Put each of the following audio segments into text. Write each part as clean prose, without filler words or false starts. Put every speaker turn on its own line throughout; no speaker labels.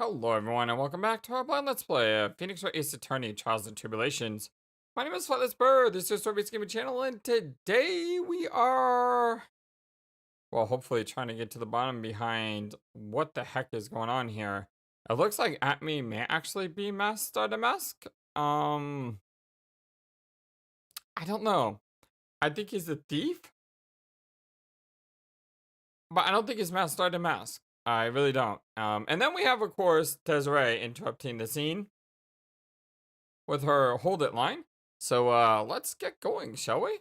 Hello everyone and welcome back to our blind let's play Phoenix Wright Ace Attorney Trials and Tribulations. My name is FlightlessBird, this is your story-based gaming channel, and today we are, well, hopefully trying to get to the bottom behind what the heck is going on here. It looks like Atme may actually be masked or mask. I don't know. I think he's a thief, but I don't think he's masked or mask. I really don't. And then we have, of course, Desiree interrupting the scene with her hold it line. So let's get going, shall we?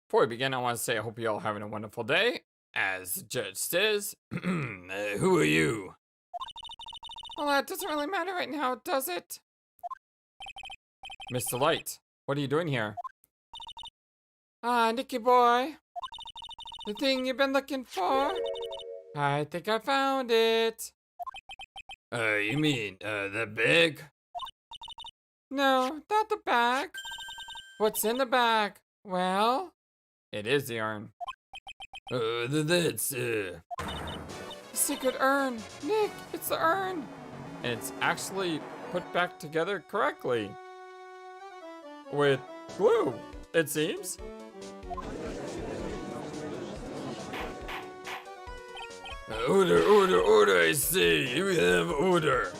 Before we begin, I want to say I hope you all having a wonderful day. As the judge says, who are you? Well, that doesn't really matter right now, does it? Mr. Light, what are you doing here? Ah, Nicky boy. The thing you've been looking for? I think I found it. You mean, the bag? No, not the bag. What's in the bag? Well, it is the urn. That's, the secret urn. Nick, it's the urn. And it's actually put back together correctly. With glue, it seems. Order, I say. You have order.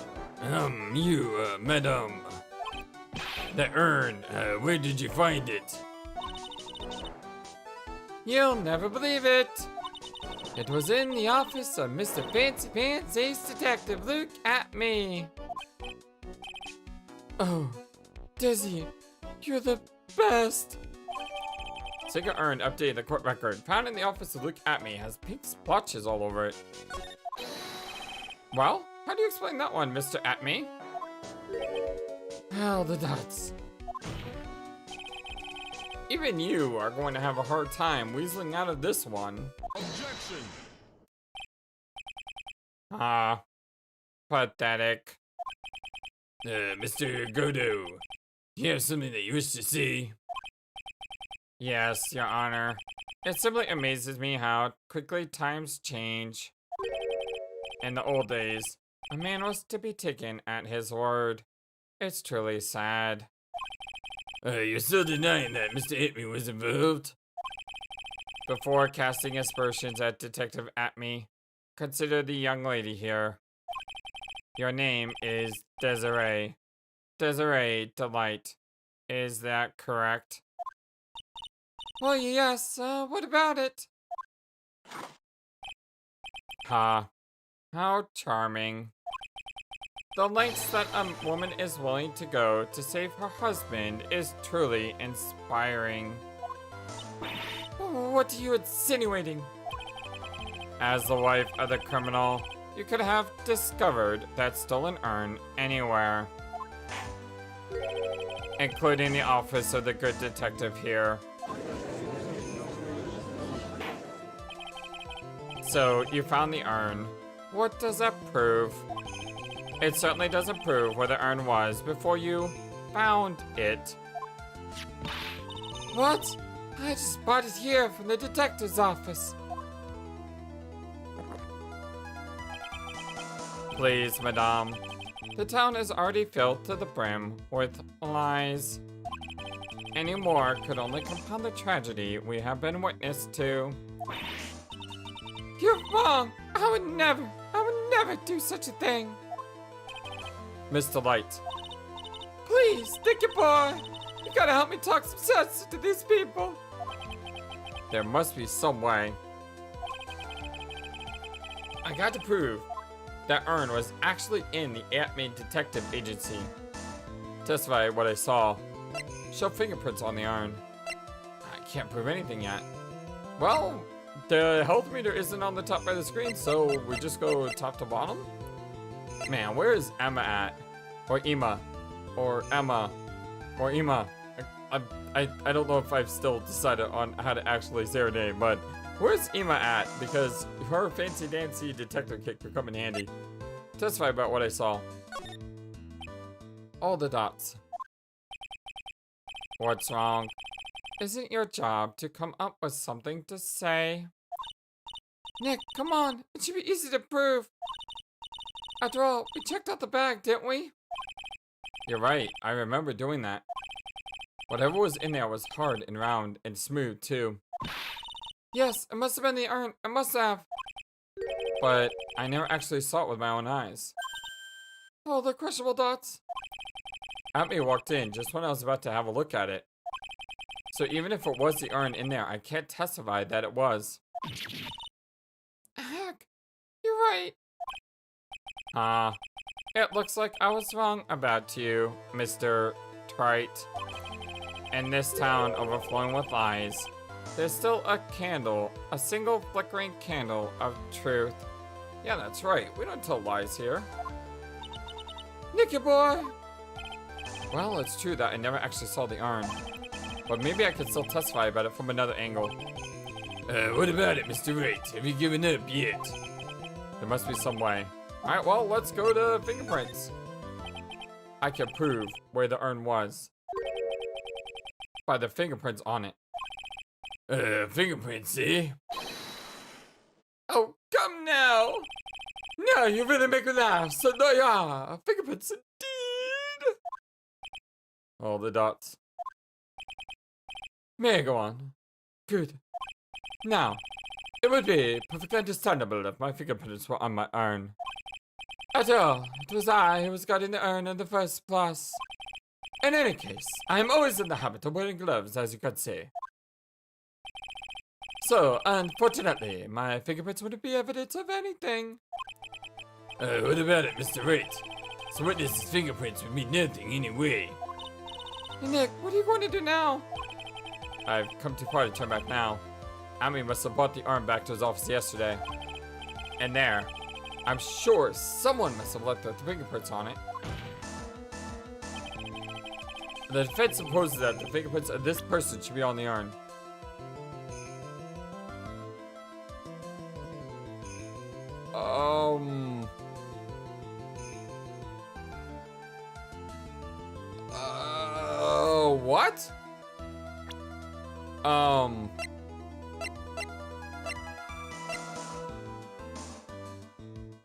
Madam. The urn, where did you find it? You'll never believe it. It was in the office of Mr. Fancy Pants Ace Detective. Look at me. Oh, Dizzy. You're the best! Secret urn updated the court record. Found in the office of Look At Me has pink splotches all over it. Well, how do you explain that one, Mr. At Me? Hell, the dots. Even you are going to have a hard time weaseling out of this one.
Objection!
Ah, pathetic. Mr. Godo. You have something that you wish to see? Yes, Your Honor. It simply amazes me how quickly times change. In the old days, a man was to be taken at his word. It's truly sad. You're still denying that Mr. Atme was involved? Before casting aspersions at Detective Atme, consider the young lady here. Your name is Desiree. Desiree Delight. Is that correct? Well, yes, what about it? Ha. How charming. The lengths that a woman is willing to go to save her husband is truly inspiring. What are you insinuating? As the wife of the criminal, you could have discovered that stolen urn anywhere. Including the office of the good detective here. So, you found the urn. What does that prove? It certainly doesn't prove where the urn was before you found it. What? I just bought it here from the detective's office. Please, madame. The town is already filled to the brim with lies. Any more could only compound the tragedy we have been witness to. You're wrong! I would never do such a thing! Mr. Light. Please, Nicky boy! You gotta help me talk some sense to these people! There must be some way. I got to prove that urn was actually in the Atme Detective Agency. Testify what I saw. Show fingerprints on the urn. I can't prove anything yet. Well, the health meter isn't on the top right of the screen, so we just go top to bottom? Man, where is Emma at? Or Ema? Or Emma? Or Ema? I don't know if I've still decided on how to actually say her name, but where's Ema at? Because her fancy dancy detective kit could come in handy. Testify about what I saw. All the dots. What's wrong? Isn't your job to come up with something to say? Nick, come on. It should be easy to prove. After all, we checked out the bag, didn't we? You're right. I remember doing that. Whatever was in there was hard and round and smooth, too. Yes, it must have been the urn. It must have. But I never actually saw it with my own eyes. Oh, the crushable dots. Atme walked in just when I was about to have a look at it. So even if it was the urn in there, I can't testify that it was. Heck, you're right. It looks like I was wrong about you, Mr. Wright. In this town overflowing with lies, there's still a candle, a single flickering candle of truth. Yeah, that's right. We don't tell lies here. Nicky boy! Well, it's true that I never actually saw the urn. But maybe I could still testify about it from another angle. What about it, Mr. Wright? Have you given up yet? There must be some way. Alright, well, let's go to fingerprints. I can prove where the urn was by the fingerprints on it. Fingerprints, eh? Oh, come now! Now you really make me laugh, so yeah, fingerprints indeed! All the dots. May I go on? Good. Now, it would be perfectly understandable if my fingerprints were on my urn. After all, it was I who was guarding the urn in the first place. In any case, I am always in the habit of wearing gloves, as you could see. So, unfortunately, my fingerprints wouldn't be evidence of anything. What about it, Mr. Wright? So witness's fingerprints would mean nothing anyway. Hey Nick, what are you going to do now? I've come too far to turn back now. Ami must have brought the urn back to his office yesterday. And there, I'm sure someone must have left the fingerprints on it. The defense supposes that the fingerprints of this person should be on the urn. What?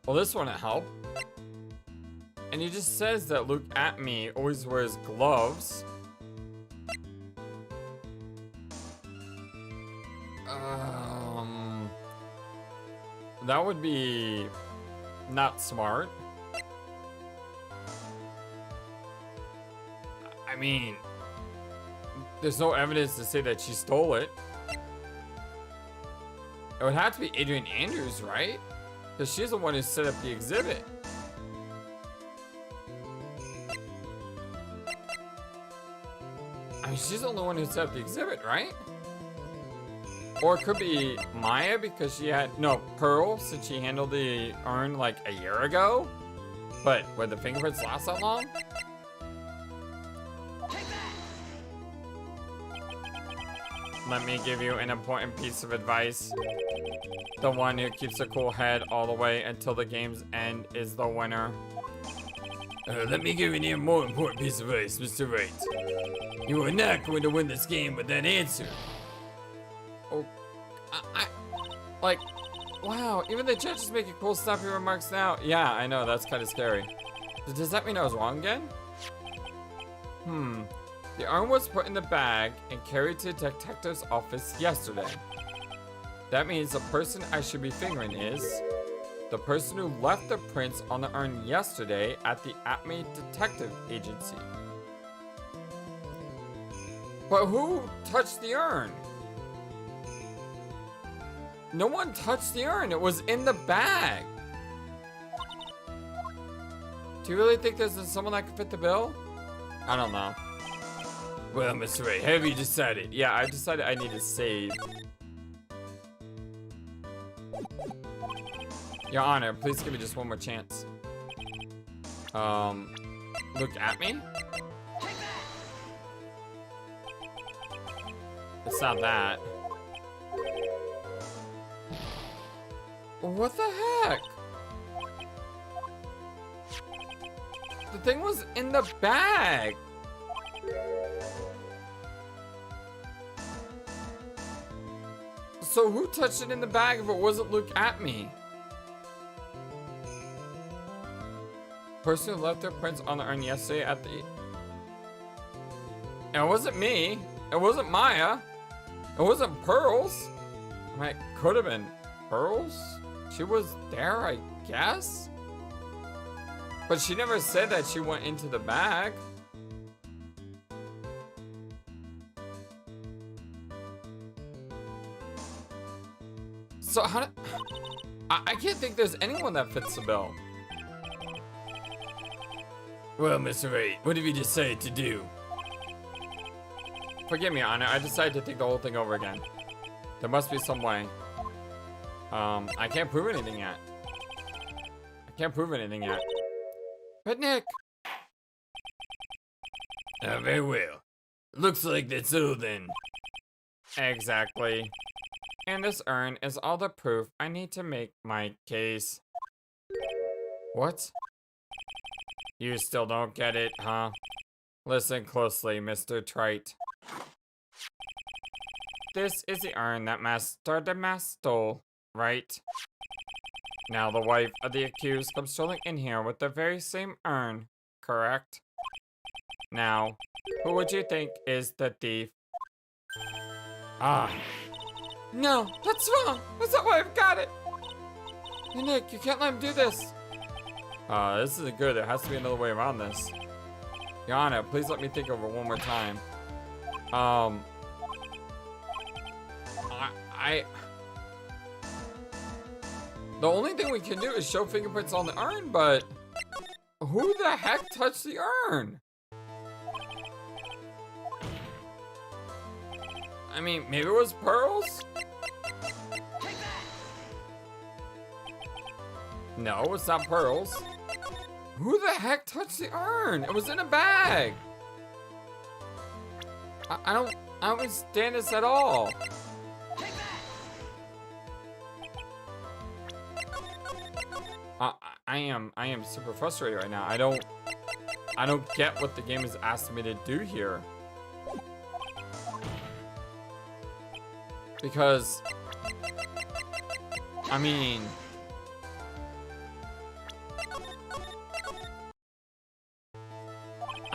Well, this wouldn't help. And he just says that Luke Atme always wears gloves. That would be not smart. I mean, there's no evidence to say that she stole it. It would have to be Adrian Andrews, right? Because she's the one who set up the exhibit. I mean, she's the only one who set up the exhibit, right? Or it could be Maya because she had, no, Pearl, since she handled the urn like a year ago. But would the fingerprints last that long? Let me give you an important piece of advice. The one who keeps a cool head all the way until the game's end is the winner. Let me give you an even more important piece of advice, Mr. Wright. You are not going to win this game with that answer. Oh, like, wow, even the judge is making cool snappy remarks now. Yeah, I know, that's kind of scary. Does that mean I was wrong again? The urn was put in the bag and carried to the detective's office yesterday. That means the person I should be fingering is the person who left the prints on the urn yesterday at the Atme Detective Agency. But who touched the urn? No one touched the urn. It was in the bag. Do you really think there's someone that could fit the bill? I don't know. Well, Mr. Wright, have you decided? Yeah, I decided I need to save. Your Honor, please give me just one more chance. Look at me? It's not that. What the heck? The thing was in the bag. So who touched it in the bag if it wasn't Luke at me? Person who left their prints on the urn yesterday at the... It wasn't me. It wasn't Maya. It wasn't Pearls. I mean, it could have been Pearls. She was there, I guess. But she never said that she went into the bag. So how did... I can't think there's anyone that fits the bill. Well, Mr. Wright, what have you decided to do? Forgive me, Anna. I decided to think the whole thing over again. There must be some way. I can't prove anything yet. But Nick! Very well. Looks like that's all then. Exactly. And this urn is all the proof I need to make my case. What? You still don't get it, huh? Listen closely, Mr. Trite. This is the urn that Master Damas stole, right? Now the wife of the accused comes strolling in here with the very same urn, correct? Now, who would you think is the thief? Ah. No, that's wrong. That's not why I've got it. Hey, Nick, you can't let him do this. This isn't good. There has to be another way around this. Yana, please let me think over one more time. The only thing we can do is show fingerprints on the urn, but who the heck touched the urn? I mean, maybe it was Pearls? No, it's not Pearls. Who the heck touched the urn? It was in a bag. I don't understand this at all. I am super frustrated right now. I don't get what the game is asking me to do here. Because, I mean,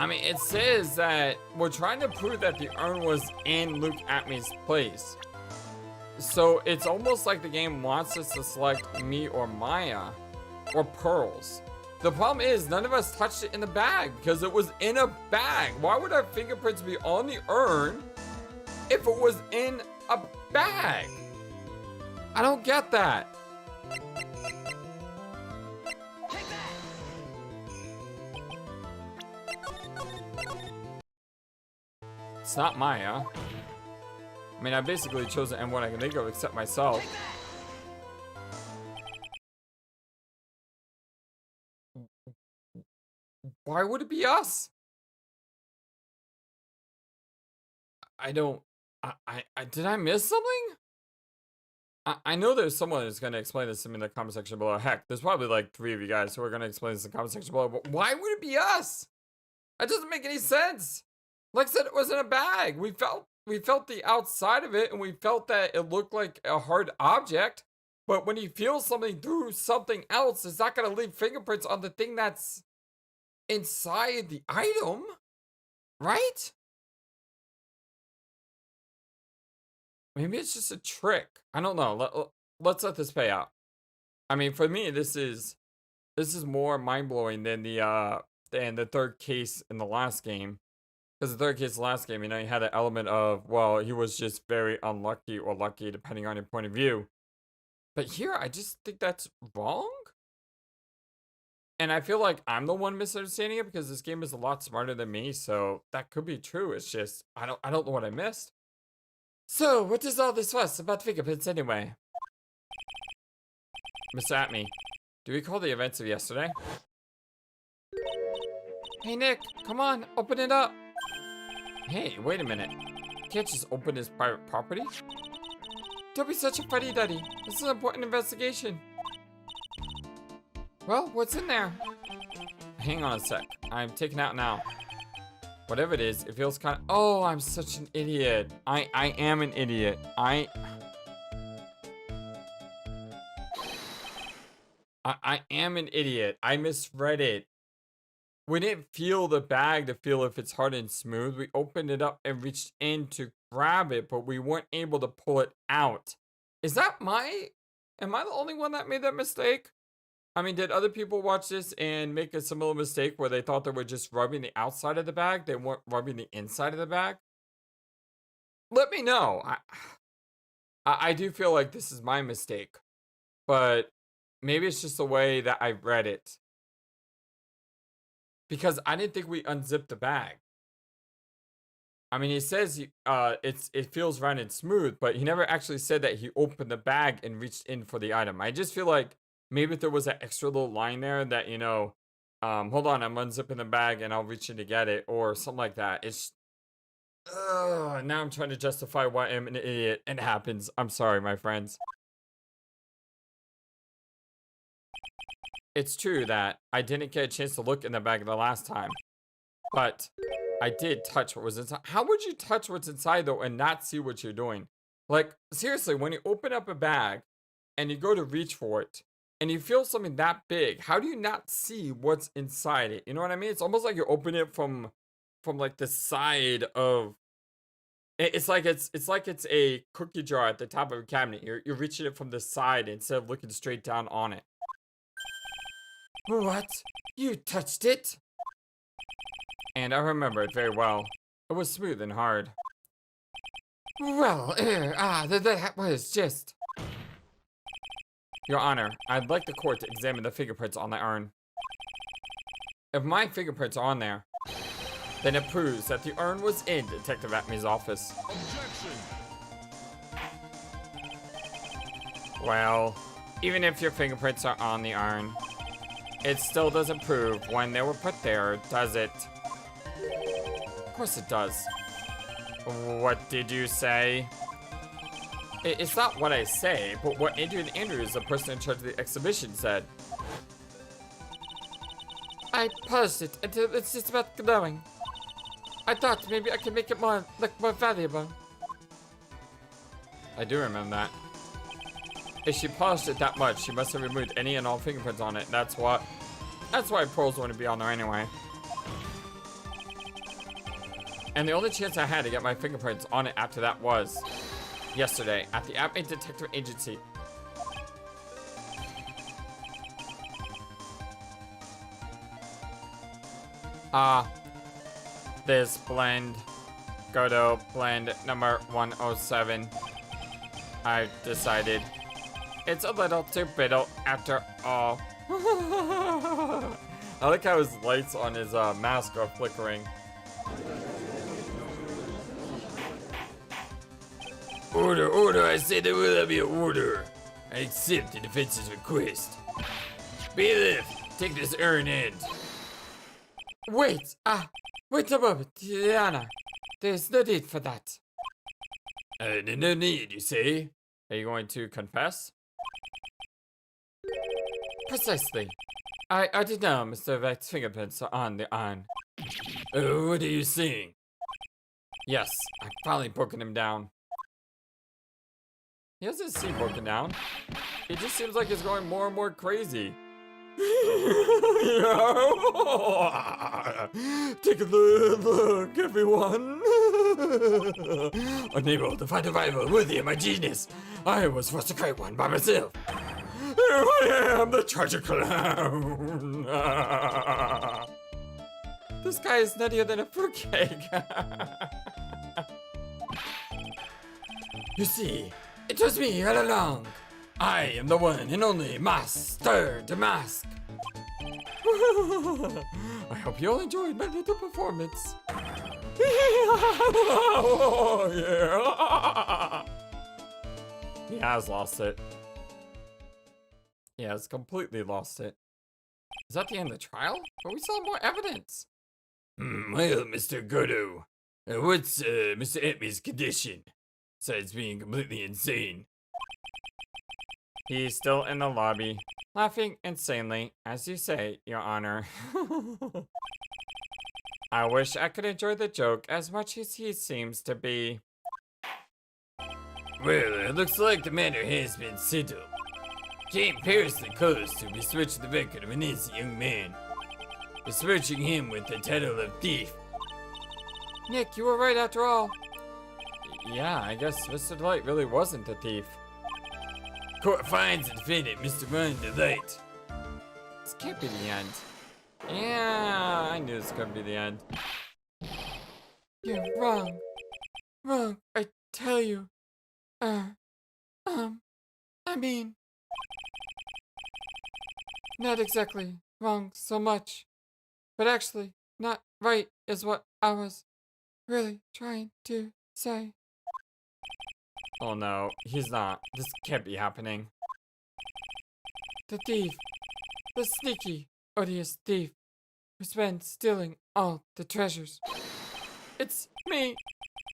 it says that we're trying to prove that the urn was in Luke Atmey's place. So it's almost like the game wants us to select me or Maya or Pearls. The problem is none of us touched it in the bag because it was in a bag. Why would our fingerprints be on the urn if it was in a bag? I don't get that. It's not Maya. I mean, I basically chose anyone I can think of except myself. Why would it be us? Did I miss something? I know there's someone who's going to explain this to me in the comment section below. Heck, there's probably like 3 of you guys who are going to explain this in the comment section below. But why would it be us? That doesn't make any sense. Like I said, it was in a bag. We felt the outside of it, and we felt that it looked like a hard object. But when you feel something through something else, it's not going to leave fingerprints on the thing that's inside the item, right? Maybe it's just a trick. I don't know. Let's let this play out. I mean, for me, this is more mind-blowing than the third case in the last game. Because the third case in the last game, you know, you had an element of, well, he was just very unlucky or lucky, depending on your point of view. But here, I just think that's wrong. And I feel like I'm the one misunderstanding it because this game is a lot smarter than me, so that could be true. It's just I don't know what I missed. So, what is all this fuss about fingerprints anyway? Mr. Atmey, do you recall the events of yesterday? Hey Nick, come on, open it up. Hey, wait a minute. You can't just open his private property. Don't be such a fuddy-duddy. This is an important investigation. Well, what's in there? Hang on a sec. I'm taking out now. Whatever it is, it feels kind of... Oh, I'm such an idiot. I am an idiot. I am an idiot. I misread it. We didn't feel the bag to feel if it's hard and smooth. We opened it up and reached in to grab it, but we weren't able to pull it out. Is that am I the only one that made that mistake? I mean, did other people watch this and make a similar mistake where they thought they were just rubbing the outside of the bag? They weren't rubbing the inside of the bag? Let me know. I do feel like this is my mistake, but maybe it's just the way that I read it. Because I didn't think we unzipped the bag. I mean, he says it feels round and smooth, but he never actually said that he opened the bag and reached in for the item. I just feel like maybe if there was an extra little line there that, you know, hold on, I'm unzipping the bag and I'll reach in to get it, or something like that. It's, now I'm trying to justify why I'm an idiot, and it happens. I'm sorry, my friends. It's true that I didn't get a chance to look in the bag the last time, but I did touch what was inside. How would you touch what's inside, though, and not see what you're doing? Like, seriously, when you open up a bag and you go to reach for it, and you feel something that big, how do you not see what's inside it? You know what I mean? It's almost like you open it from like the side of. It's like it's a cookie jar at the top of a cabinet. You're reaching it from the side instead of looking straight down on it. What? You touched it? And I remember it very well. It was smooth and hard. Well, that was just. Your Honor, I'd like the court to examine the fingerprints on the urn. If my fingerprints are on there, then it proves that the urn was in Detective Atmy's office. Objection! Well, even if your fingerprints are on the urn, it still doesn't prove when they were put there, does it? Of course it does. What did you say? It's not what I say, but what Adrian Andrews, the person in charge of the exhibition, said. I polished it until it's just about glowing. I thought maybe I could make it look more valuable. I do remember that. If she polished it that much, she must have removed any and all fingerprints on it. That's why pearls wouldn't be on there anyway. And the only chance I had to get my fingerprints on it after that was yesterday at the Atmy Detective Agency. This blend, go to blend number 107. I've decided it's a little too brittle after all. I like how his lights on his mask are flickering. Order, I said there will be an order. I accept the defense's request. Bailiff, take this urn in. Wait a moment, Diana. There's no need for that. No need, you say? Are you going to confess? Precisely. I did know Mr. Wright's fingerprints are on the urn. What are you saying? Yes, I've finally broken him down. He doesn't seem broken down. It just seems like he's going more and more crazy. Take a look, everyone. Unable to find a rival worthy of my genius, I was forced to create one by myself. Here I am, the tragic clown. This guy is nuttier than a fruitcake. You see, it was me all along. I am the one and only Master the Mask. I hope you all enjoyed my little performance. Oh, yeah. He has lost it. He has completely lost it. Is that the end of the trial? But we saw more evidence. Well, Mr. Godo, what's Mr. Atmy's condition? Besides being completely insane. He's still in the lobby, laughing insanely, as you say, Your Honor. I wish I could enjoy the joke as much as he seems to be. Well, it looks like the matter has been settled. came perilously close to besmirching the record of an innocent young man, besmirching him with the title of thief. Nick, you were right after all. Yeah, I guess Mr. Delight really wasn't a thief. Court finds the defendant, Mr. Run Delight. This can't be the end. Yeah, I knew this couldn't be the end. You're wrong. Wrong, I tell you. I mean, not exactly wrong so much, but actually not right is what I was really trying to say. Oh no, he's not. This can't be happening. The thief. The sneaky, odious thief who's been stealing all the treasures. It's me.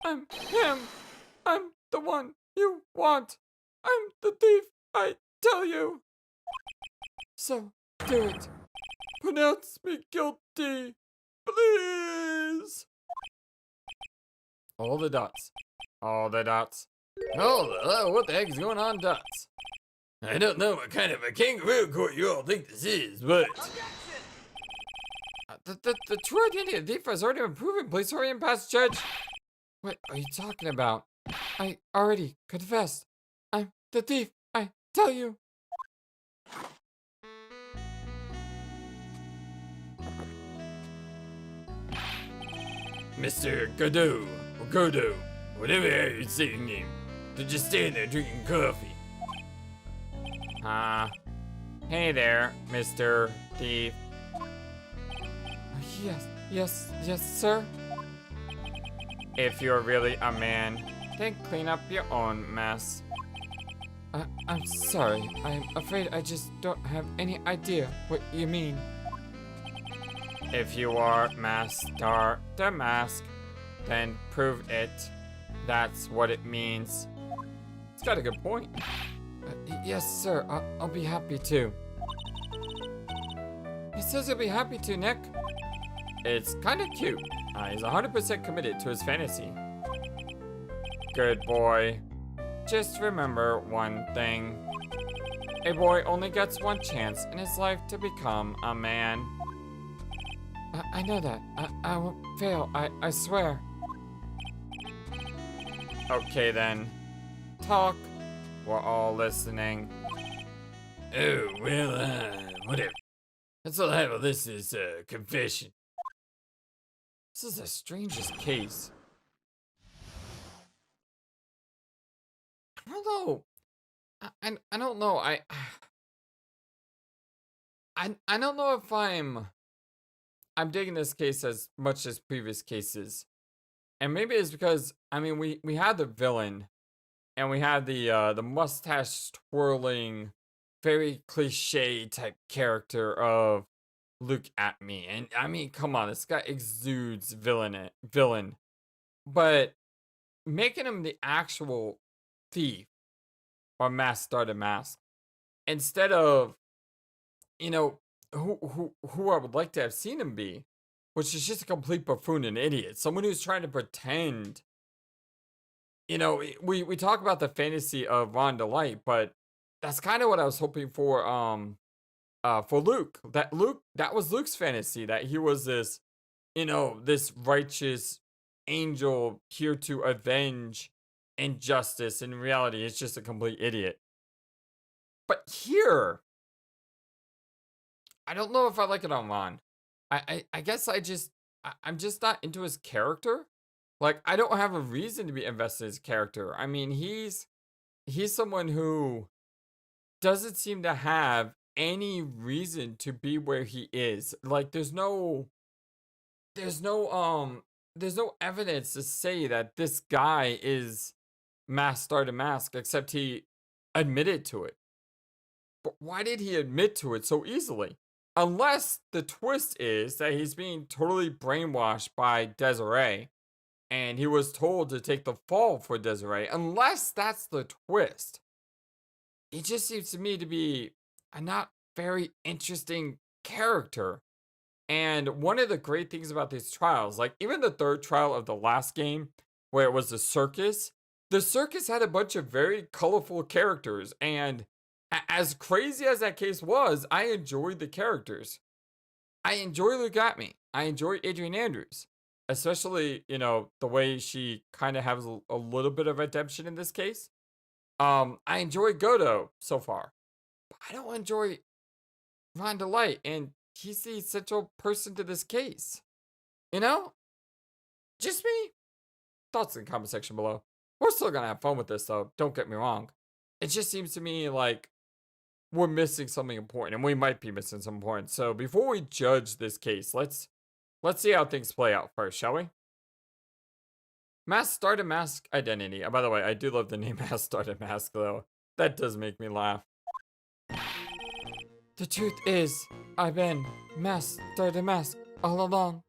I'm him. I'm the one you want. I'm the thief, I tell you. So, do it. Pronounce me guilty, please. All the dots. All the dots. Oh, what the heck is going on, dots? I don't know what kind of a kangaroo court you all think this is, but... The true identity of the thief has already been proven. Please hurry and pass, Judge. What are you talking about? I already confessed. I'm the thief, I tell you. Mr. Godot, or Godot, whatever you're saying name, to just stand there drinking coffee. Hey there, Mr. Thief. Yes, sir. If you're really a man, then clean up your own mess. I'm sorry. I'm afraid I just don't have any idea what you mean. If you are Master the Mask, then prove it. That's what it means. It's got a good point. Yes, sir. I'll be happy to. He says he'll be happy to, Nick. It's kind of cute. He's 100% committed to his fantasy. Good boy. Just remember one thing. A boy only gets one chance in his life to become a man. I know that. I won't fail. I swear. Okay then. Talk. We're all listening. Oh, well, whatever. That's all I have of this is a confession. This is the strangest case. I don't know. I don't know. I don't know if I'm digging this case as much as previous cases. And maybe it's because I mean we had the villain and we had the mustache twirling, very cliche type character of Look at me. And I mean, come on, this guy exudes villain. But making him the actual thief or Master the Mask instead of, you know, who I would like to have seen him be, which is just a complete buffoon and idiot. Someone who's trying to pretend. You know, we talk about the fantasy of Ron Delight, but that's kind of what I was hoping for Luke. That was Luke's fantasy, that he was this, you know, this righteous angel here to avenge injustice. In reality, it's just a complete idiot. But here, I don't know if I like it on Ron. I guess I'm just not into his character. Like, I don't have a reason to be invested in his character. I mean, he's someone who doesn't seem to have any reason to be where he is. Like, there's no evidence to say that this guy is Master the Mask, except he admitted to it. But why did he admit to it so easily? Unless the twist is that he's being totally brainwashed by Desiree, and he was told to take the fall for Desiree. Unless that's the twist, it just seems to me to be a not very interesting character. And one of the great things about these trials, like even the third trial of the last game, where it was the circus had a bunch of very colorful characters, and as crazy as that case was, I enjoyed the characters. I enjoy Luke Atme. I enjoy Adrian Andrews. Especially, you know, the way she kind of has a little bit of redemption in this case. I enjoy Godo so far. But I don't enjoy Ron Delight, and he's the central person to this case. You know? Just me? Thoughts in the comment section below. We're still gonna have fun with this though, don't get me wrong. It just seems to me like we're missing something important, and we might be missing something important. So before we judge this case, let's see how things play out first, shall we? Mask started mask identity. By the way, I do love the name Mask started mask though. That does make me laugh. The truth is, I've been Mask started mask all along.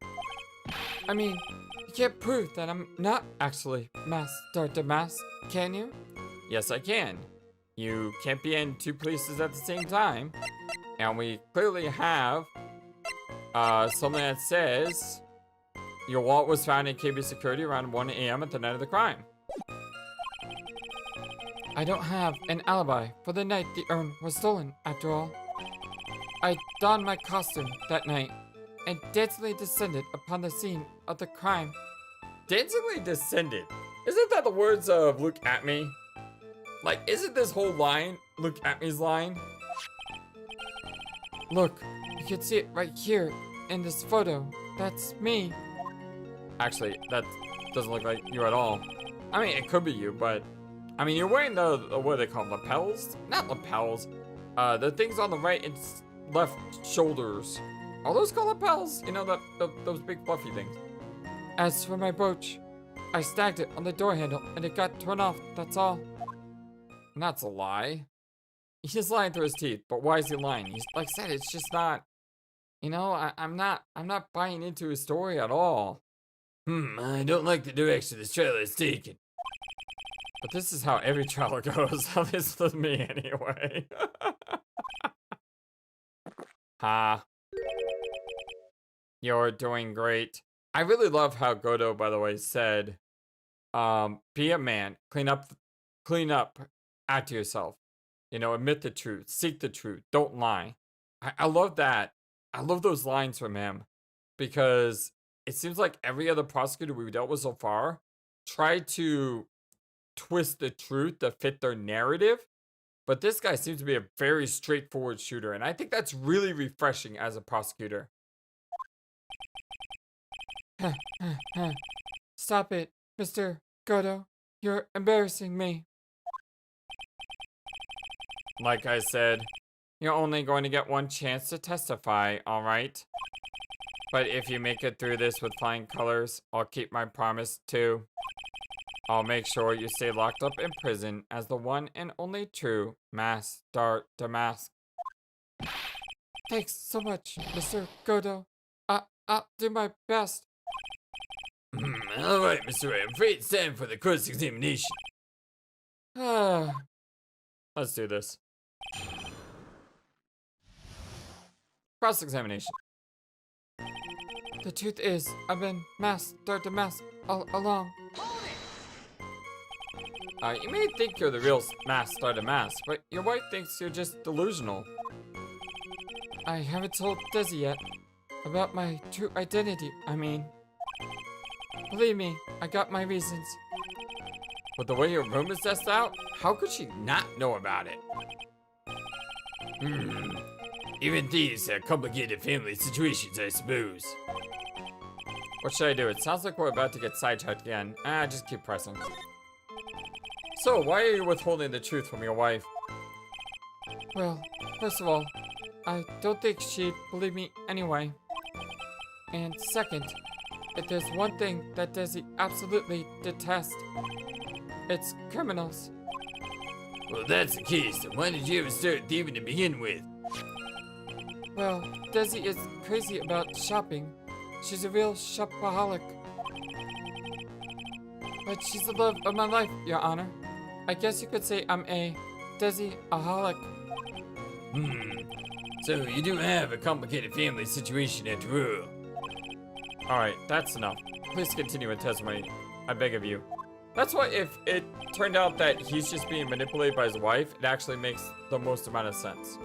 I mean, you can't prove that I'm not actually Mask started mask, can you? Yes, I can. You can't be in two places at the same time. And we clearly have something that says your wallet was found in KB security around 1 a.m. at the night of the crime. I don't have an alibi for the night the urn was stolen, after all. I donned my costume that night and dancingly descended upon the scene of the crime. Dancingly descended? Isn't that the words of Luke Atme? Like, isn't this whole line Luke Atme's line? Look, you can see it right here in this photo. That's me. Actually, that doesn't look like you at all. I mean, it could be you, but I mean, you're wearing the what are they called? Lapels? Not lapels. The things on the right and left shoulders. Are those called lapels? You know, those big fluffy things. As for my brooch, I snagged it on the door handle and it got torn off, that's all. And that's a lie. He's lying through his teeth, but why is he lying? He's, like I said, it's just not, you know, I'm not buying into his story at all. I don't like the direction this trailer is taking. But this is how every trailer goes, at least with me anyway. Ha. You're doing great. I really love how Godo, by the way, said, be a man, clean up after yourself. You know, admit the truth, seek the truth, don't lie. I love that. I love those lines from him because it seems like every other prosecutor we've dealt with so far tried to twist the truth to fit their narrative. But this guy seems to be a very straightforward shooter, and I think that's really refreshing as a prosecutor. Stop it, Mr. Godo. You're embarrassing me. Like I said, you're only going to get one chance to testify, alright? But if you make it through this with flying colors, I'll keep my promise too. I'll make sure you stay locked up in prison as the one and only true Mask Start to Mask. Thanks so much, Mr. Godo. I'll do my best.
Alright, Mr. Wright, I'm afraid it's time for the cross-examination.
Let's do this. Cross-examination. The truth is, I've been Mask Start to Mask all along. You may think you're the real Mask Start to Mask, but your wife thinks you're just delusional. I haven't told Desi yet about my true identity, I mean. Believe me, I got my reasons. But the way your room is dressed out, how could she not know about it?
Even these are complicated family situations, I suppose.
What should I do? It sounds like we're about to get sidetracked again. Just keep pressing. So, why are you withholding the truth from your wife? Well, first of all, I don't think she'd believe me anyway. And second, if there's one thing that Desi absolutely detests, it's criminals.
Well, if that's the case, then why did you ever start thieving to begin with?
Well, Desi is crazy about shopping. She's a real shopaholic. But she's the love of my life, Your Honor. I guess you could say I'm a Desi-aholic.
So you do have a complicated family situation after all.
Alright, that's enough. Please continue with testimony. I beg of you. That's why if it turned out that he's just being manipulated by his wife, it actually makes the most amount of sense.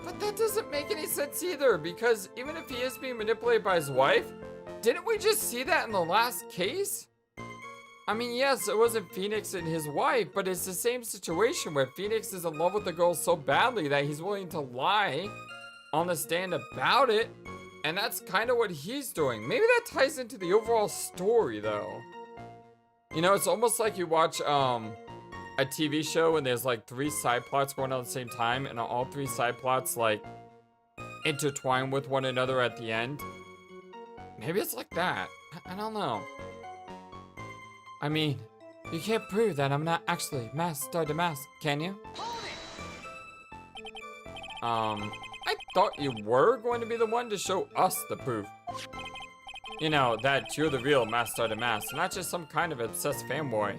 But that doesn't make any sense either, because even if he is being manipulated by his wife, didn't we just see that in the last case? I mean, yes, it wasn't Phoenix and his wife, but it's the same situation where Phoenix is in love with the girl so badly that he's willing to lie on the stand about it. And that's kind of what he's doing. Maybe that ties into the overall story, though. You know, it's almost like you watch a TV show and there's like 3 side plots going on at the same time, and all 3 side plots like intertwine with one another at the end. Maybe it's like that. I don't know. I mean, you can't prove that I'm not actually Master the Mask, can you? I thought you were going to be the one to show us the proof. You know, that you're the real Master the Mask, not just some kind of obsessed fanboy.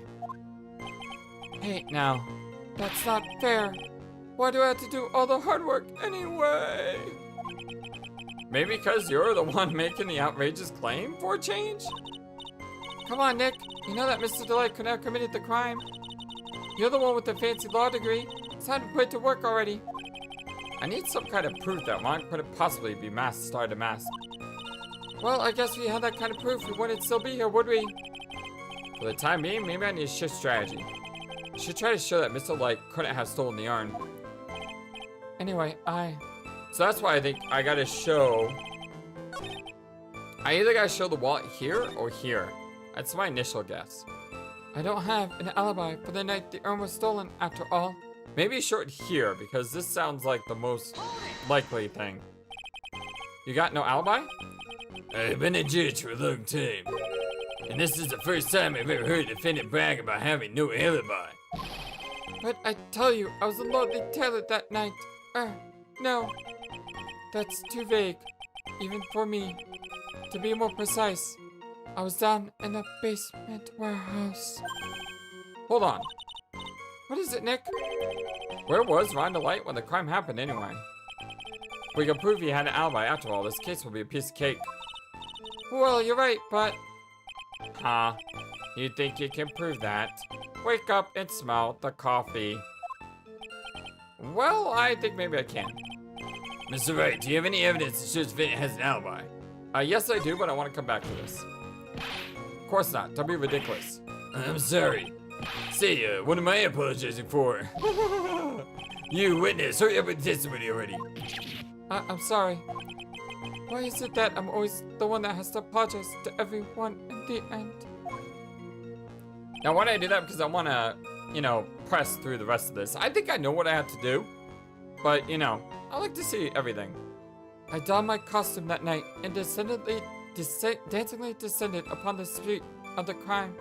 Hey, now, that's not fair. Why do I have to do all the hard work anyway? Maybe because you're the one making the outrageous claim for a change? Come on, Nick. You know that Mr. Delight could have committed the crime. You're the one with the fancy law degree. It's time to put it to work already. I need some kind of proof that one couldn't possibly be Master the Mask. Well, I guess if we had that kind of proof, we wouldn't still be here, would we? For the time being, maybe I need to shift strategy. I should try to show that Mr. Light couldn't have stolen the yarn. Anyway, So that's why I think I gotta show... I either gotta show the wallet here or here. That's my initial guess. I don't have an alibi for the night the urn was stolen, after all. Maybe show it here, because this sounds like the most likely thing. You got no alibi?
I've been a judge for a long time, and this is the first time I've ever heard a defendant brag about having no alibi.
But I tell you, I was a lonely tailor that night. No. That's too vague, even for me. To be more precise, I was down in the basement warehouse. Hold on. What is it, Nick? Where was Ron Delight when the crime happened anyway? We can prove he had an alibi after all. This case will be a piece of cake. Well, you're right, but... Huh? You think you can prove that? Wake up and smell the coffee. Well, I think maybe I can.
Mr. Wright, do you have any evidence that shows Vinny has an alibi?
Yes, I do, but I want to come back to this. Of course not. Don't be ridiculous.
I'm sorry. Say, what am I apologizing for? You witness, hurry up with testimony already.
I'm sorry. Why is it that I'm always the one that has to apologize to everyone in the end? Now, why did I do that? Because I want to, you know, press through the rest of this. I think I know what I have to do. But, you know, I like to see everything. I donned my costume that night and dancingly descended upon the street of the crime.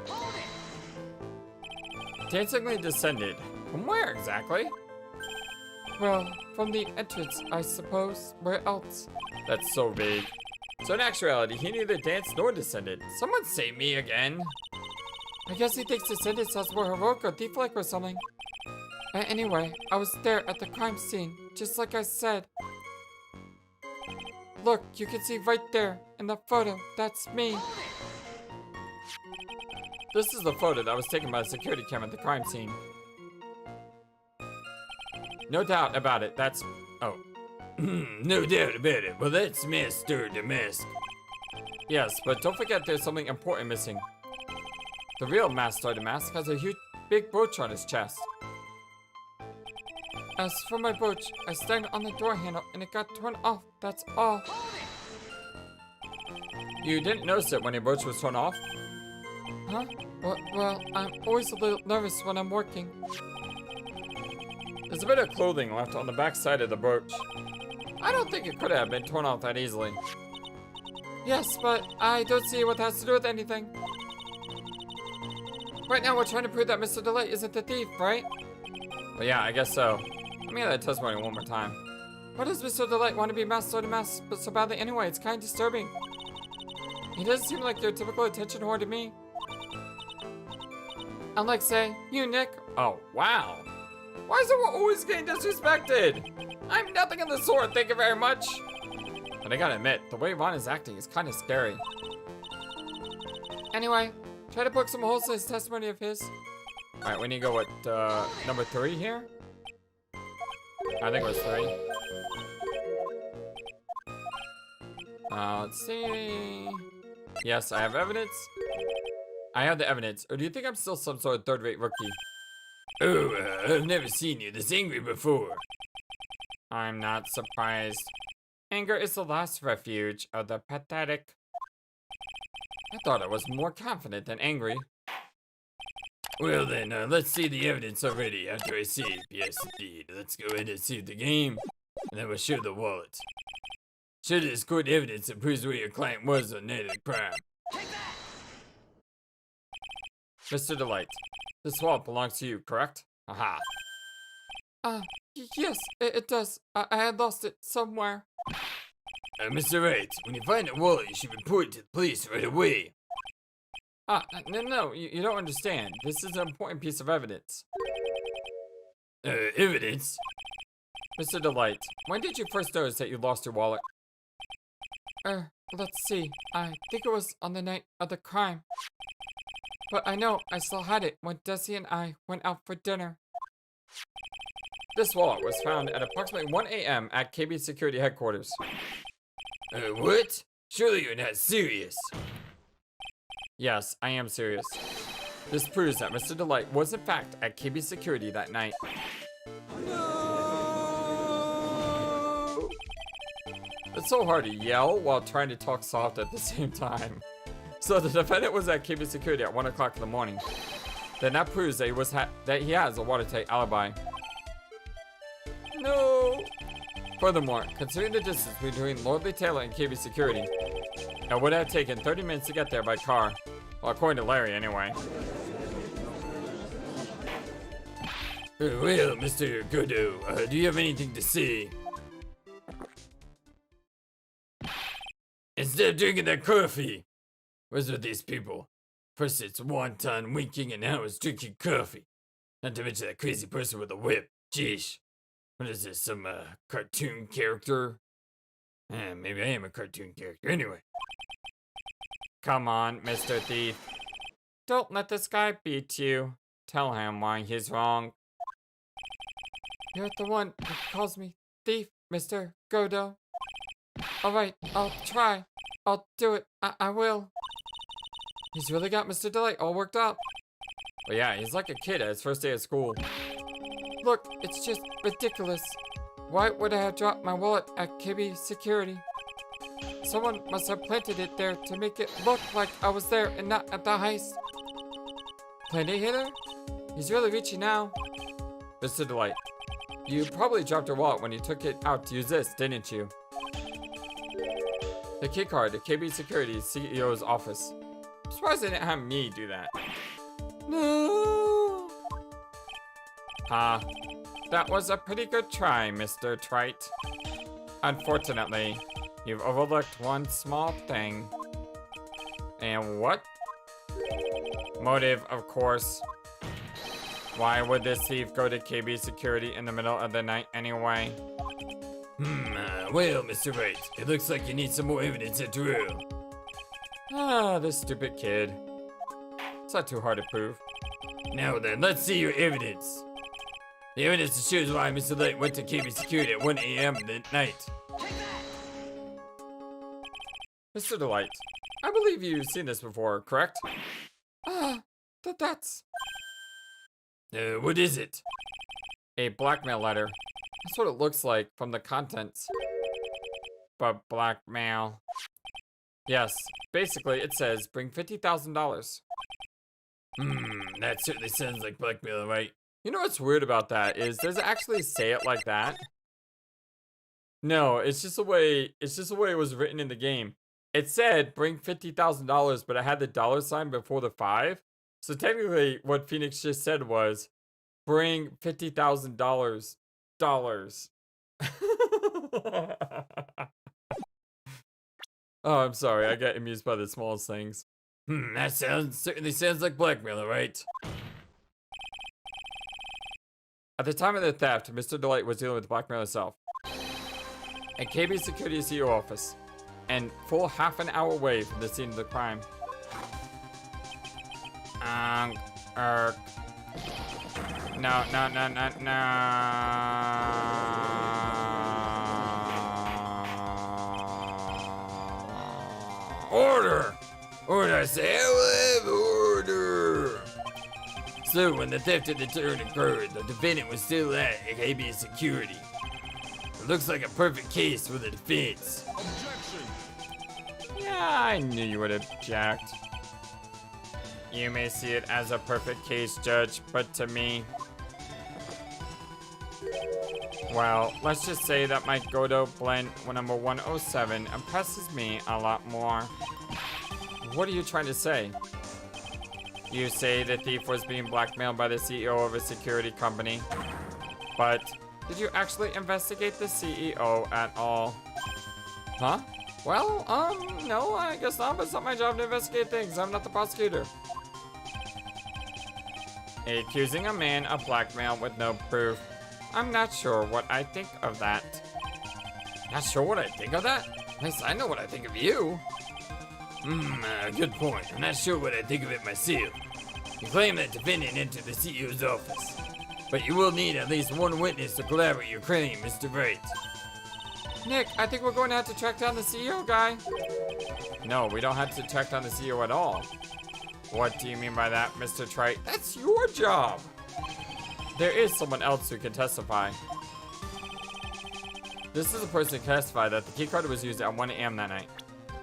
Dancingly descended? From where exactly? Well, from the entrance, I suppose. Where else? That's so vague. So in actuality, he neither danced nor descended. Someone say me again. I guess he thinks descendants were heroic or thief-like or something. Anyway, I was there at the crime scene, just like I said. Look, you can see right there in the photo. That's me. This is the photo that was taken by the security camera at the crime scene. No doubt about it, that's... Oh.
No doubt about it. Well, that's Master the Mask.
Yes, but don't forget there's something important missing. The real Master the Mask has a huge, big brooch on his chest. As for my brooch, I stand on the door handle and it got torn off, that's all. You didn't notice it when your brooch was torn off? Huh? Well, I'm always a little nervous when I'm working. There's a bit of clothing left on the back side of the brooch. I don't think it could have been torn off that easily. Yes, but I don't see what that has to do with anything. Right now we're trying to prove that Mr. Delight isn't the thief, right? Well, yeah, I guess so. Let me get that testimony one more time. Why does Mr. Delight want to be Master the Mask so badly anyway? It's kind of disturbing. He doesn't seem like your typical attention whore to me. Unlike, say, you, Nick. Oh, wow. Why is everyone always getting disrespected? I'm nothing of the sort, thank you very much. But I gotta admit, the way Ron is acting is kind of scary. Anyway, try to book some holes in his testimony of his. Alright, we need to go with number 3 here. I think it was 3. Let's see. Yes, I have evidence. I have the evidence. Or do you think I'm still some sort of third-rate rookie?
Oh, I've never seen you this angry before.
I'm not surprised. Anger is the last refuge of the pathetic. I thought I was more confident than angry.
Well then, let's see the evidence already after I see it. Yes, indeed. Let's go ahead and save the game, and then we'll show the wallet. Show this court evidence that proves where your client was on the night of the crime.
Mr. Delight, this wallet belongs to you, correct? Aha. Yes, it does. I had lost it somewhere.
Mr. Wright, when you find a wallet, you should report it to the police right away.
No, you don't understand. This is an important piece of evidence.
Evidence?
Mr. Delight, when did you first notice that you lost your wallet? Let's see. I think it was on the night of the crime. But I know I still had it when Desi and I went out for dinner. This wallet was found at approximately 1 a.m. at KB Security Headquarters.
What? Surely you're not serious.
Yes, I am serious. This proves that Mr. Delight was in fact at KB Security that night. No! It's so hard to yell while trying to talk soft at the same time. So the defendant was at KB Security at 1 o'clock in the morning. Then that proves that he has a watertight alibi. No! Furthermore, considering the distance between Lordly Taylor and KB Security, it would have taken 30 minutes to get there by car. Well, according to Larry, anyway.
Well, Mr. Godot, do you have anything to say? Instead of drinking that coffee! What's with these people? First it's wonton winking and now it's drinking coffee. Not to mention that crazy person with a whip. Jeesh. What is this, some cartoon character? Maybe I am a cartoon character. Anyway.
Come on, Mr. Thief. Don't let this guy beat you. Tell him why he's wrong. You're the one who calls me thief, Mr. Godot. Alright, I'll try. I'll do it. I will. He's really got Mr. Delight all worked up. Well, yeah, he's like a kid at his first day of school. Look, it's just ridiculous. Why would I have dropped my wallet at KB Security? Someone must have planted it there to make it look like I was there and not at the heist. Planned it hitter? He's really reaching now. Mr. Delight, you probably dropped your wallet when you took it out to use this, didn't you? The key card to KB Security's CEO's office. I'm surprised they didn't have me do that. No. That was a pretty good try, Mr. Trite. Unfortunately, you've overlooked one small thing. And what? Motive, of course. Why would this thief go to KB Security in the middle of the night anyway?
Well, Mr. Wright, it looks like you need some more evidence after all.
This stupid kid. It's not too hard to prove.
Now then, let's see your evidence. The evidence that shows why Mr. Light went to KB Security at 1 a.m. that night.
Mr. Delight, I believe you've seen this before, correct? That's...
What is it?
A blackmail letter. That's what it looks like from the contents. But blackmail. Yes, basically it says bring $50,000.
That certainly sounds like blackmail, right?
You know what's weird about that is, does it actually say it like that? No, it's just the way it was written in the game. It said bring $50,000, but it had the $ before the 5. So technically what Phoenix just said was bring $50,000 dollars. Oh, I'm sorry. I get amused by the smallest things.
That certainly sounds like blackmail, all right?
At the time of the theft, Mr. Delight was dealing with blackmail himself. At KB Security CEO office, and full half an hour away from the scene of the crime. Er. No, no, no, no, no.
Order! Order, I say, I will have order! So, when the theft of the turn occurred, the defendant was still at KB security. It looks like a perfect case for the defense.
Yeah, I knew you would object. You may see it as a perfect case, Judge, but to me, well, let's just say that my Godot blend number 107 impresses me a lot more. What are you trying to say? You say the thief was being blackmailed by the CEO of a security company, but did you actually investigate the CEO at all? Huh? Well, no, I guess not, but it's not my job to investigate things. I'm not the prosecutor. Accusing a man of blackmail with no proof. I'm not sure what I think of that.
Not sure what I think of that? At least I know what I think of you. Good point. I'm not sure what I think of it myself. You claim that defendant entered the CEO's office, but you will need at least one witness to corroborate your claim, Mr. Wright.
Nick, I think we're going to have to track down the CEO guy. No, we don't have to track down the CEO at all. What do you mean by that, Mr. Trite? That's your job. There is someone else who can testify. This is the person who testified that the keycard was used at 1 a.m. that night.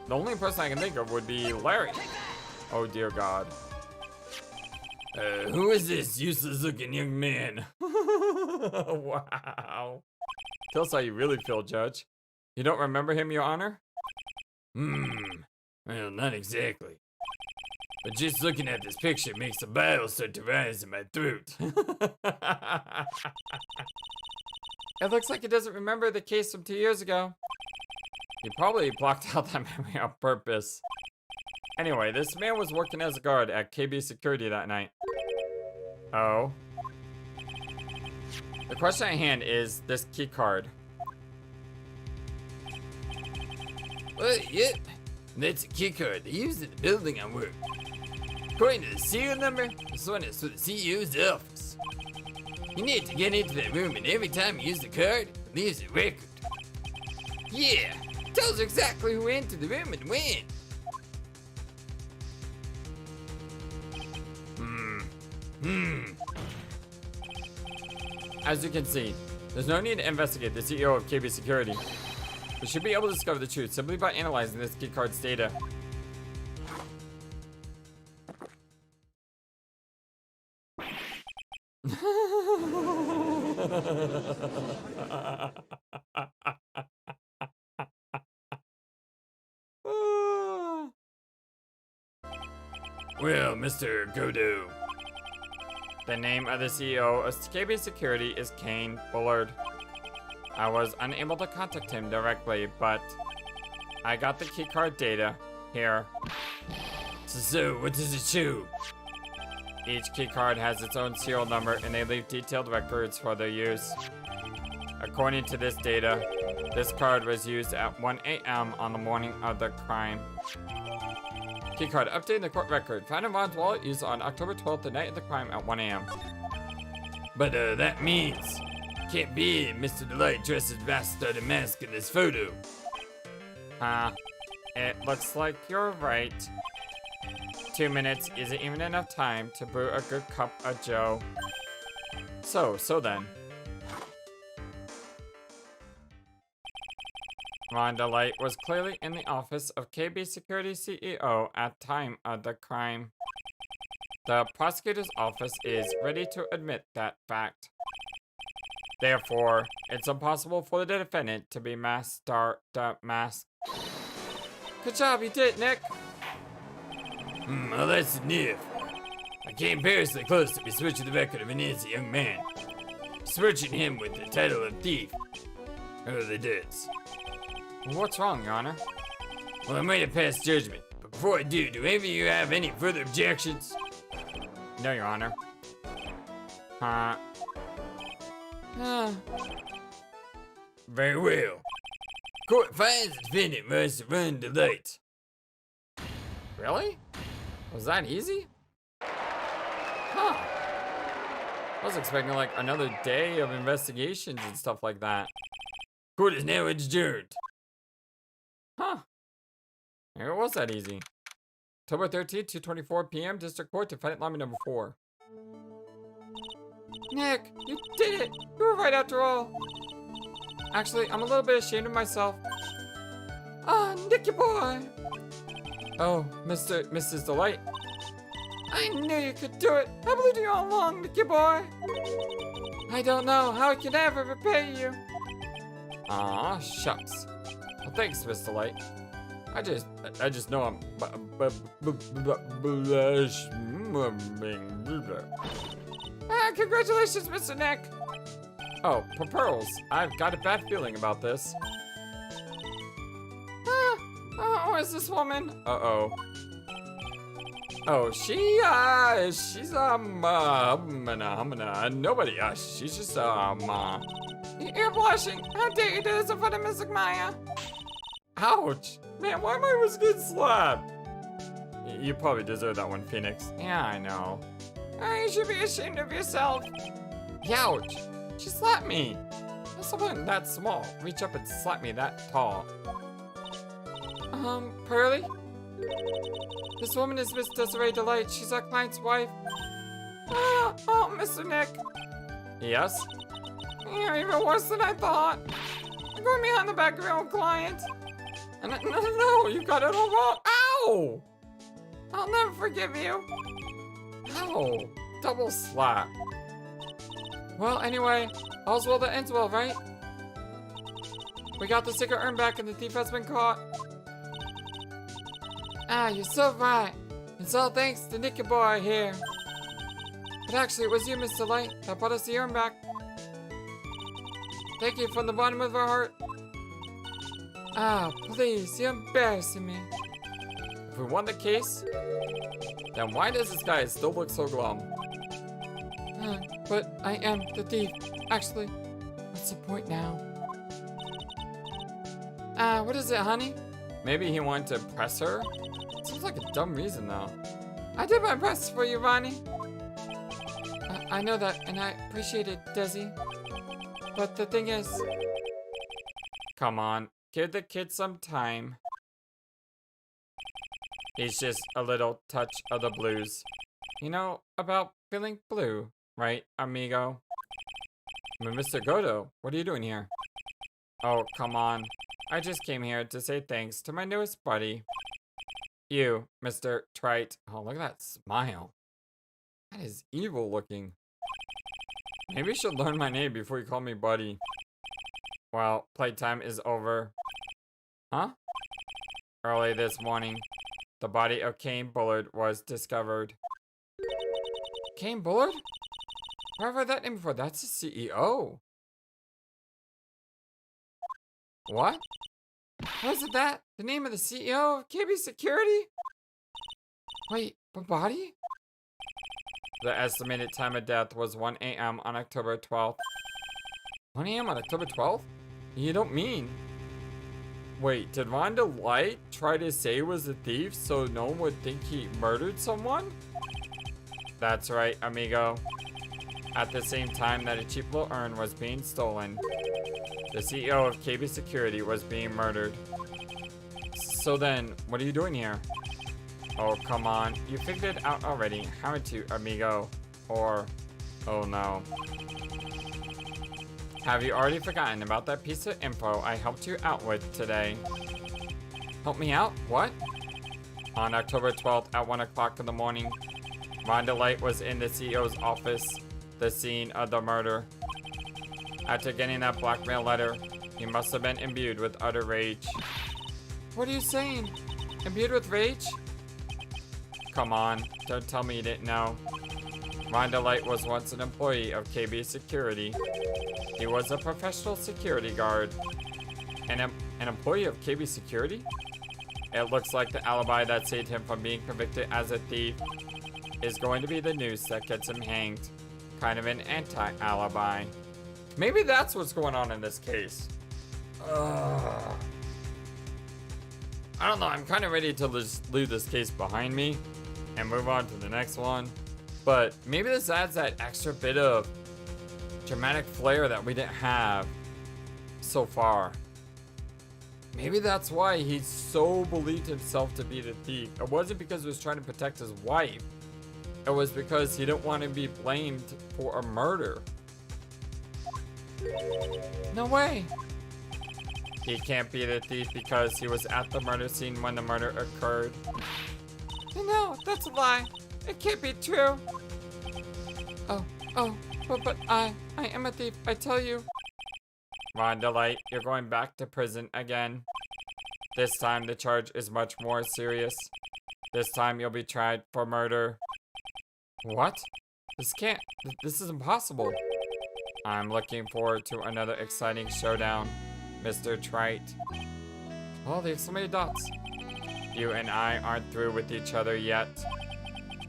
The only person I can think of would be Larry. Oh dear God.
Who is this useless looking young man?
Wow. Tell us how you really feel, Judge. You don't remember him, Your Honor?
Well, not exactly. But just looking at this picture makes the bile start to rise in my throat.
It looks like he doesn't remember the case from 2 years ago. He probably blocked out that memory on purpose. Anyway, this man was working as a guard at KB Security that night. Oh. The question at hand is this key card.
Yep. That's a key card they used in the building I work. According to the serial number, this one is for the CEO's office. You need to get into that room, and every time you use the card, it leaves a record. Yeah, tells exactly who entered the room and when.
As you can see, there's no need to investigate the CEO of KB Security. We should be able to discover the truth simply by analyzing this key card's data.
Well, Mr. Godot.
The name of the CEO of KB Security is Kane Bullard. I was unable to contact him directly, but I got the keycard data here.
So what does it show?
Each keycard has its own serial number and they leave detailed records for their use. According to this data, this card was used at 1 a.m. on the morning of the crime. Keycard updating the court record. Found in Ron's wallet used on October 12th, the night of the crime at 1 a.m.
But that means can't be Mr. Delight dressed as Bastard and Mask in this photo.
It looks like you're right. 2 minutes isn't even enough time to brew a good cup of joe. So then. Ron Delight was clearly in the office of KB Security CEO at time of the crime. The prosecutor's office is ready to admit that fact. Therefore, it's impossible for the defendant to be masked. Good job, you did, Nick.
Well, that's enough. I came perilously close to besmirching the record of an innocent young man. Besmirching him with the title of thief. Oh, the debts.
What's wrong, Your Honor?
Well, I'm ready to pass judgment. But before I do any of you have any further objections?
No, Your Honor.
Very well. Court finds the defendant must run Delight.
Really? Was that easy? I was expecting like another day of investigations and stuff like that.
Court is now adjourned.
Huh. Maybe it was that easy. October 13th, 2:24 p.m. District Court, defendant lobby number 4. Nick, you did it! You were right after all. Actually, I'm a little bit ashamed of myself. Ah, Nicky boy! Oh, Mrs. Delight. I knew you could do it. I believed you all along, Nicky boy. I don't know how I can ever repay you. Aw, shucks. Well, thanks, Miss Delight. I just know I'm congratulations, Mr. Nick. Oh, pearls. I've got a bad feeling about this. Oh, is this woman? Uh-oh. Oh, she's nobody, she's just, You're blushing. How dare you do this in front of Miss Maya? Ouch. Man, why am I always getting slapped? You probably deserve that one, Phoenix. Yeah, I know. You should be ashamed of yourself. Ouch. She slapped me. How someone that small reach up and slap me that tall? Pearly? This woman is Miss Desiree Delight. She's our client's wife. Oh, Mr. Nick. Yes? You're even worse than I thought. You're going behind the back of your own client. No, you got it all wrong. Ow! I'll never forgive you. Ow! Double slap. Well, anyway, all's well that ends well, right? We got the secret urn back and the thief has been caught. You're so right. It's all thanks to Nicky boy here. But actually, it was you, Mr. Light, that brought us the urn back. Thank you from the bottom of our heart. Please, you're embarrassing me. If we won the case, then why does this guy still look so glum? But I am the thief. Actually, what's the point now? What is it, honey? Maybe he wanted to impress her? Seems like a dumb reason, though. I did my best for you, Ronnie. I know that, and I appreciate it, Desi. But the thing is... Come on, give the kid some time. He's just a little touch of the blues. You know about feeling blue, right, amigo? Mr. Godo, what are you doing here? Oh, come on. I just came here to say thanks to my newest buddy. You, Mr. Trite. Oh, look at that smile. That is evil looking. Maybe you should learn my name before you call me buddy. Well, playtime is over. Huh? Early this morning, the body of Kane Bullard was discovered. Kane Bullard? Where have I heard that name before? That's the CEO. What? Wasn't that the name of the CEO of KB Security? Wait, but body? The estimated time of death was 1 a.m. on October 12th. 1 a.m. on October 12th? You don't mean... Wait, did Rhonda Light try to say he was a thief so no one would think he murdered someone? That's right, amigo. At the same time that a cheap little urn was being stolen, the CEO of KB Security was being murdered. So then, what are you doing here? Oh, come on. You figured it out already, haven't you, amigo? Or, oh no. Have you already forgotten about that piece of info I helped you out with today? Help me out? What? On October 12th at 1 o'clock in the morning, Rhonda Light was in the CEO's office, the scene of the murder. After getting that blackmail letter, he must have been imbued with utter rage. What are you saying? Imbued with rage? Come on, don't tell me you didn't know. Rhonda Light was once an employee of KB Security. He was a professional security guard. An employee of KB Security? It looks like the alibi that saved him from being convicted as a thief is going to be the noose that gets him hanged. Kind of an anti-alibi. Maybe that's what's going on in this case. I don't know, I'm kind of ready to just leave this case behind me and move on to the next one. but maybe this adds that extra bit of dramatic flair that we didn't have so far. Maybe that's why he so believed himself to be the thief. It wasn't because he was trying to protect his wife. It was because he didn't want to be blamed for a murder. No way. He can't be the thief because he was at the murder scene when the murder occurred. No, that's a lie. It can't be true. But I am a thief, I tell you. Light, you're going back to prison again. This time the charge is much more serious. This time you'll be tried for murder. What? This is impossible. I'm looking forward to another exciting showdown, Mr. Wright. Oh, the exclamated dots. You and I aren't through with each other yet.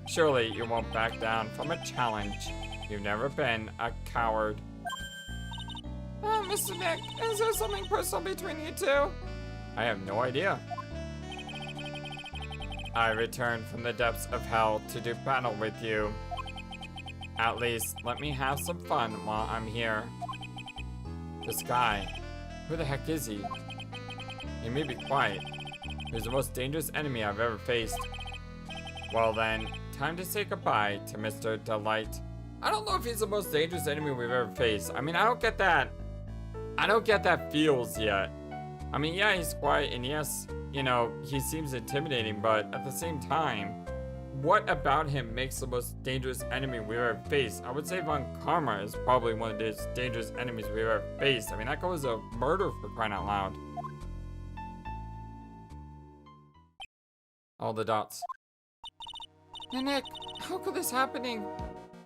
Surely you won't back down from a challenge. You've never been a coward. Mr. Nick, is there something personal between you two? I have no idea. I returned from the depths of hell to do battle with you. At least, let me have some fun while I'm here. This guy, who the heck is he? He may be quiet. He's the most dangerous enemy I've ever faced. Well then, time to say goodbye to Mr. Delight. I don't know if he's the most dangerous enemy we've ever faced. I mean, I don't get that feels yet. I mean, yeah, he's quiet, and yes, you know, he seems intimidating, but at the same time, what about him makes the most dangerous enemy we've ever faced? I would say Von Karma is probably one of the most dangerous enemies we've ever faced. I mean, that goes a murder for crying out loud. All the dots. Hey Nick, how could this happening?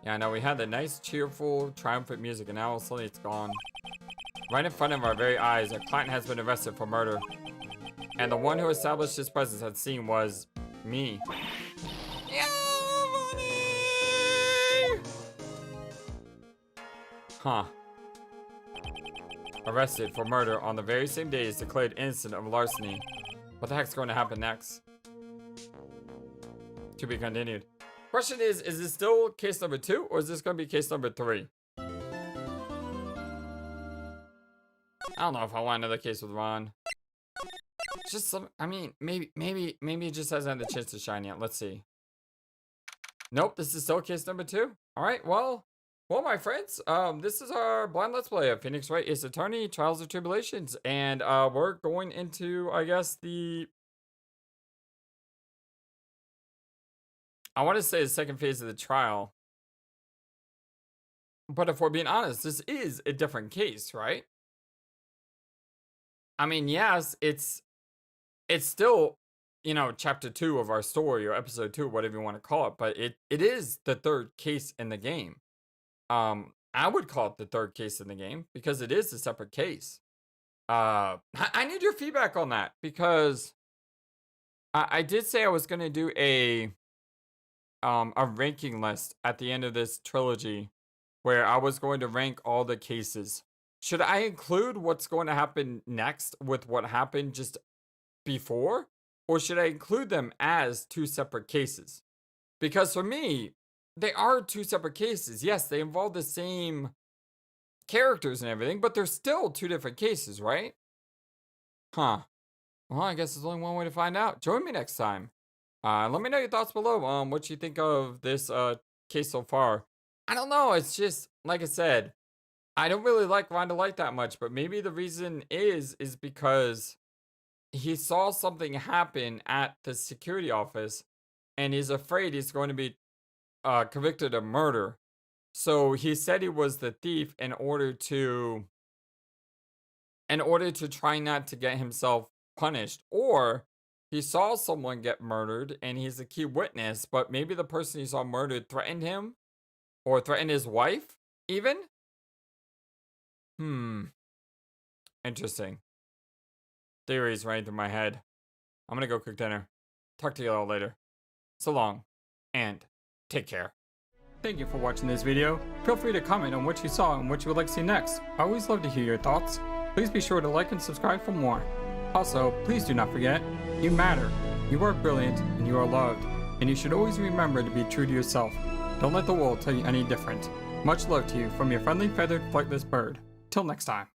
Yeah, I know, we had the nice, cheerful, triumphant music, and now suddenly it's gone. Right in front of our very eyes, a client has been arrested for murder. And the one who established his presence at the scene was me. Yeah, money! Huh. Arrested for murder on the very same day he's declared innocent of larceny. What the heck's going to happen next? To be continued. Question is this still case number 2 or is this going to be case number 3? I don't know if I want another case with Ron. Just some, I mean, maybe it just hasn't had the chance to shine yet. Let's see. Nope, this is still case number 2. All right, well, my friends, this is our blind let's play of Phoenix Wright Ace Attorney, Trials of Tribulations, and we're going into, I guess, I want to say the second phase of the trial. But if we're being honest, this is a different case, right? I mean, yes, it's still, you know, chapter 2 of our story or episode 2, whatever you want to call it, but it is the third case in the game. I would call it the third case in the game because it is a separate case. I need your feedback on that because I did say I was going to do a ranking list at the end of this trilogy where I was going to rank all the cases. Should I include what's going to happen next with what happened just before? Or should I include them as 2 separate cases? Because for me, they are 2 separate cases. Yes, they involve the same characters and everything, but they're still 2 different cases, right? Huh. Well, I guess there's only one way to find out. Join me next time. Let me know your thoughts below. What you think of this case so far. I don't know. It's just, like I said, I don't really like Rhonda Light that much, but maybe the reason is because he saw something happen at the security office and he's afraid he's going to be convicted of murder. So he said he was the thief in order to try not to get himself punished, or he saw someone get murdered and he's a key witness, but maybe the person he saw murdered threatened him or threatened his wife even. Interesting. Theories running through my head. I'm gonna go cook dinner. Talk to you all later. So long, and take care. Thank you for watching this video. Feel free to comment on what you saw and what you would like to see next. I always love to hear your thoughts. Please be sure to like and subscribe for more. Also, please do not forget, you matter, you are brilliant, and you are loved, and you should always remember to be true to yourself. Don't let the world tell you any different. Much love to you from your friendly feathered flightless bird. Till next time.